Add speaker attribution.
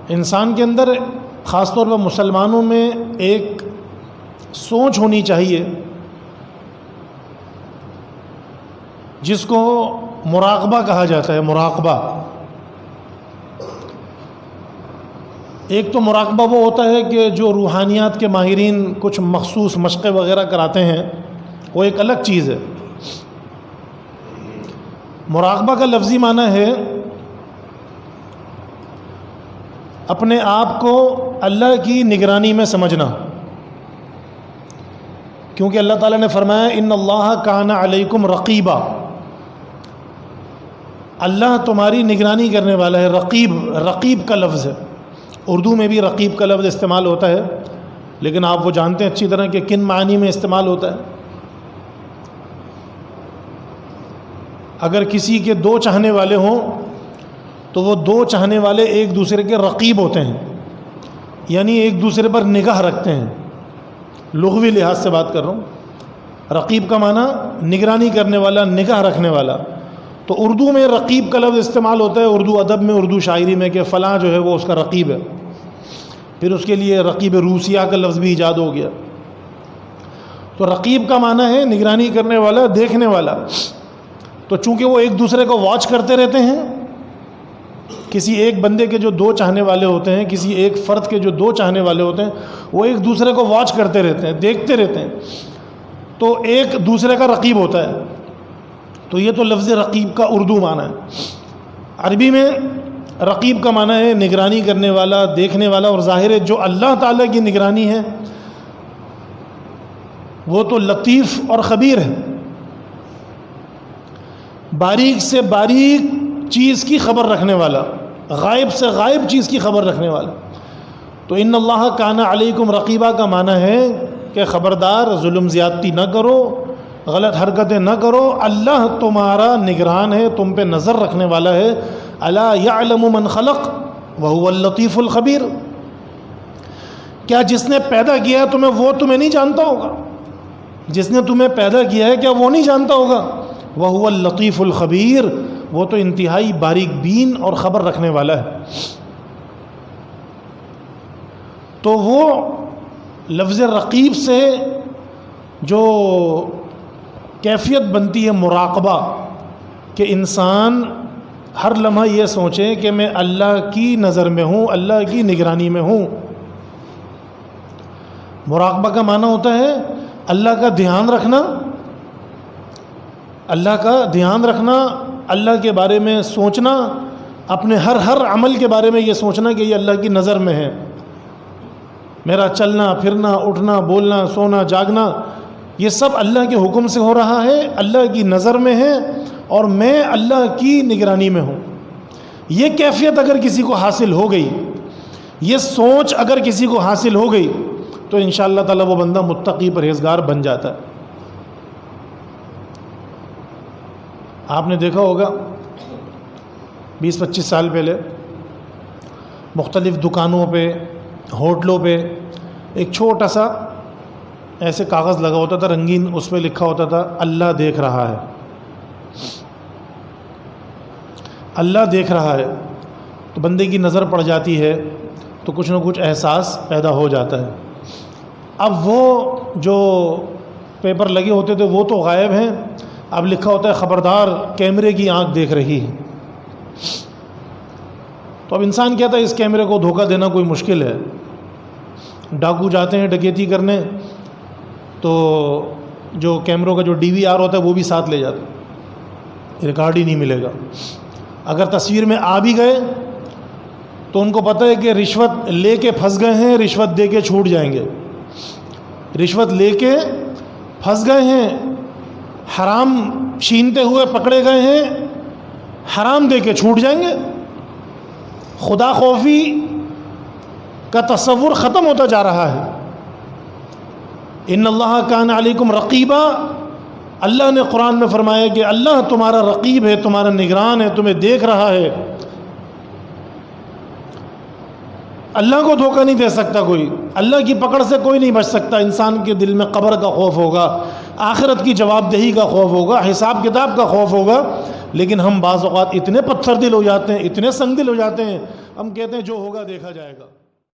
Speaker 1: انسان کے اندر خاص طور پر مسلمانوں میں ایک سوچ ہونی چاہیے جس کو مراقبہ کہا جاتا ہے۔ مراقبہ، ایک تو مراقبہ وہ ہوتا ہے کہ جو روحانیات کے ماہرین کچھ مخصوص مشقیں وغیرہ کراتے ہیں، وہ ایک الگ چیز ہے۔ مراقبہ کا لفظی معنی ہے اپنے آپ کو اللہ کی نگرانی میں سمجھنا، کیونکہ اللہ تعالیٰ نے فرمایا ان اللہ کان علیکم رقیبا، اللہ تمہاری نگرانی کرنے والا ہے۔ رقیب، رقیب کا لفظ ہے، اردو میں بھی رقیب کا لفظ استعمال ہوتا ہے، لیکن آپ وہ جانتے ہیں اچھی طرح کہ کن معنی میں استعمال ہوتا ہے۔ اگر کسی کے دو چاہنے والے ہوں تو وہ دو چاہنے والے ایک دوسرے کے رقیب ہوتے ہیں، یعنی ایک دوسرے پر نگاہ رکھتے ہیں۔ لغوی لحاظ سے بات کر رہا ہوں۔ رقیب کا معنی نگرانی کرنے والا، نگاہ رکھنے والا۔ تو اردو میں رقیب کا لفظ استعمال ہوتا ہے، اردو ادب میں، اردو شاعری میں، کہ فلاں جو ہے وہ اس کا رقیب ہے۔ پھر اس کے لیے رقیب روسیہ کا لفظ بھی ایجاد ہو گیا۔ تو رقیب کا معنی ہے نگرانی کرنے والا، دیکھنے والا۔ تو چونکہ وہ ایک دوسرے کو واچ کرتے رہتے ہیں، کسی ایک بندے کے جو دو چاہنے والے ہوتے ہیں، کسی ایک فرد کے جو دو چاہنے والے ہوتے ہیں، وہ ایک دوسرے کو واچ کرتے رہتے ہیں، دیکھتے رہتے ہیں، تو ایک دوسرے کا رقیب ہوتا ہے۔ تو یہ تو لفظ رقیب کا اردو معنی ہے۔ عربی میں رقیب کا معنی ہے نگرانی کرنے والا، دیکھنے والا، اور ظاہر ہے جو اللہ تعالیٰ کی نگرانی ہے وہ تو لطیف اور خبیر ہے، باریک سے باریک چیز کی خبر رکھنے والا، غائب سے غائب چیز کی خبر رکھنے والا۔ تو ان اللہ کان علیکم رقیبہ کا معنی ہے کہ خبردار، ظلم زیادتی نہ کرو، غلط حرکتیں نہ کرو، اللہ تمہارا نگران ہے، تم پہ نظر رکھنے والا ہے۔ الا یعلم من خلق وهو اللطیف الخبیر، کیا جس نے پیدا کیا ہے تمہیں، وہ تمہیں نہیں جانتا ہوگا؟ جس نے تمہیں پیدا کیا ہے کیا وہ نہیں جانتا ہوگا؟ وهو اللطیف الخبیر، وہ تو انتہائی باریک بین اور خبر رکھنے والا ہے۔ تو وہ لفظ رقیب سے جو کیفیت بنتی ہے مراقبہ، کہ انسان ہر لمحہ یہ سوچے کہ میں اللہ کی نظر میں ہوں، اللہ کی نگرانی میں ہوں۔ مراقبہ کا معنی ہوتا ہے اللہ کا دھیان رکھنا، اللہ کا دھیان رکھنا، اللہ کے بارے میں سوچنا، اپنے ہر عمل کے بارے میں یہ سوچنا کہ یہ اللہ کی نظر میں ہے۔ میرا چلنا پھرنا، اٹھنا بولنا، سونا جاگنا، یہ سب اللہ کے حکم سے ہو رہا ہے، اللہ کی نظر میں ہے، اور میں اللہ کی نگرانی میں ہوں۔ یہ کیفیت اگر کسی کو حاصل ہو گئی، یہ سوچ اگر کسی کو حاصل ہو گئی، تو انشاءاللہ تعالی وہ بندہ متقی پرہیزگار بن جاتا ہے۔ آپ نے دیکھا ہوگا 20-25 سال پہلے مختلف دکانوں پہ، ہوٹلوں پہ ایک چھوٹا سا ایسے کاغذ لگا ہوتا تھا رنگین، اس پہ لکھا ہوتا تھا اللہ دیکھ رہا ہے، اللہ دیکھ رہا ہے۔ تو بندے کی نظر پڑ جاتی ہے تو کچھ نہ کچھ احساس پیدا ہو جاتا ہے۔ اب وہ جو پیپر لگے ہوتے تھے وہ تو غائب ہیں، اب لکھا ہوتا ہے خبردار کیمرے کی آنکھ دیکھ رہی ہے۔ تو اب انسان کہتا ہے اس کیمرے کو دھوکہ دینا کوئی مشکل ہے۔ ڈاکو جاتے ہیں ڈکیتی کرنے تو جو کیمروں کا جو DVR ہوتا ہے وہ بھی ساتھ لے جاتے ہیں، ریکارڈ ہی نہیں ملے گا۔ اگر تصویر میں آ بھی گئے تو ان کو پتہ ہے کہ رشوت لے کے پھنس گئے ہیں، رشوت دے کے چھوٹ جائیں گے، رشوت لے کے پھنس گئے ہیں، حرام چھینتے ہوئے پکڑے گئے ہیں، حرام دے کے چھوٹ جائیں گے۔ خدا خوفی کا تصور ختم ہوتا جا رہا ہے۔ ان اللہ کان علیکم رقیبا، اللہ نے قرآن میں فرمایا کہ اللہ تمہارا رقیب ہے، تمہارا نگران ہے، تمہیں دیکھ رہا ہے۔ اللہ کو دھوکہ نہیں دے سکتا کوئی، اللہ کی پکڑ سے کوئی نہیں بچ سکتا۔ انسان کے دل میں قبر کا خوف ہوگا، آخرت کی جواب دہی کا خوف ہوگا، حساب کتاب کا خوف ہوگا، لیکن ہم بعض اوقات اتنے پتھر دل ہو جاتے ہیں، اتنے سنگ دل ہو جاتے ہیں، ہم کہتے ہیں جو ہوگا دیکھا جائے گا۔